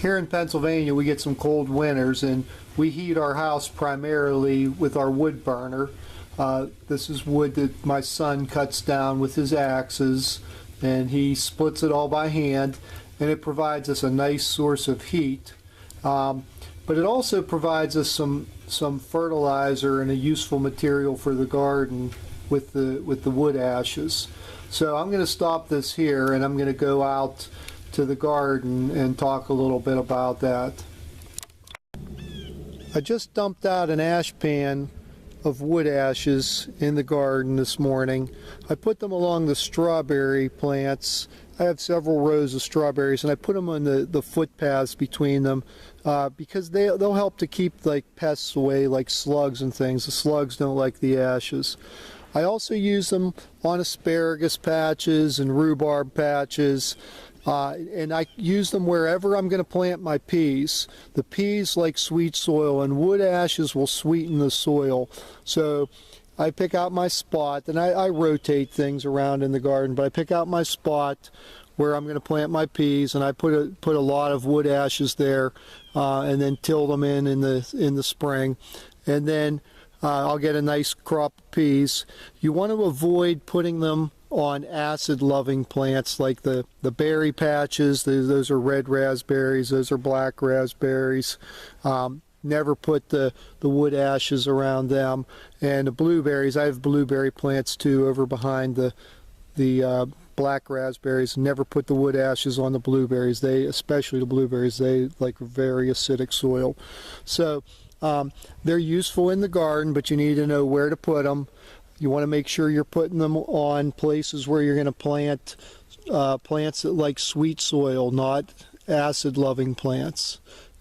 Here in Pennsylvania, we get some cold winters, and we heat our house primarily with our wood burner. This is wood that my son cuts down with his axes, and he splits it all by hand, and it provides us a nice source of heat. But it also provides us some fertilizer and a useful material for the garden with the wood ashes. So I'm going to stop this here, and I'm going to go out to the garden and talk a little bit about that. I just dumped out an ash pan of wood ashes in the garden this morning. I put them along the strawberry plants. I have several rows of strawberries, and I put them on the footpaths between them because they'll help to keep like pests away, like slugs and things. The slugs don't like the ashes. I also use them on asparagus patches and rhubarb patches. And I use them wherever I'm going to plant my peas. The peas like sweet soil, and wood ashes will sweeten the soil. So I pick out my spot, and I rotate things around in the garden, but I pick out my spot where I'm going to plant my peas, and I put a lot of wood ashes there, and then till them in the spring, and then I'll get a nice crop of peas. You want to avoid putting them on acid-loving plants like the berry patches. Those are red raspberries, those are black raspberries. Never put the wood ashes around them. And the blueberries, I have blueberry plants too over behind the black raspberries. Never put the wood ashes on the blueberries. Especially the blueberries, they like very acidic soil. So they're useful in the garden, but you need to know where to put them. You want to make sure you're putting them on places where you're going to plant plants that like sweet soil, not acid-loving plants.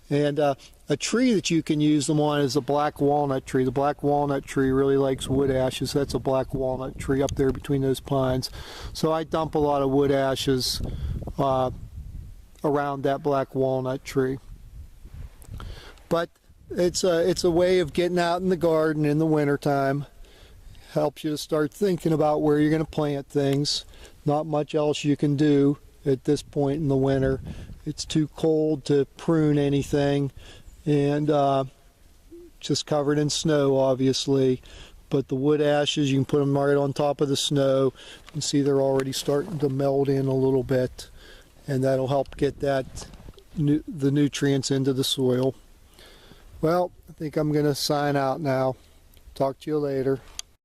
And a tree that you can use them on is a black walnut tree. The black walnut tree really likes wood ashes. That's a black walnut tree up there between those pines. So I dump a lot of wood ashes around that black walnut tree. But it's a way of getting out in the garden in the wintertime. Helps you to start thinking about where you're going to plant things. Not much else you can do at this point in the winter. It's too cold to prune anything, and just covered in snow, obviously. But the wood ashes, you can put them right on top of the snow. You can see they're already starting to melt in a little bit, and that'll help get the nutrients into the soil. Well, I think I'm going to sign out now. Talk to you later.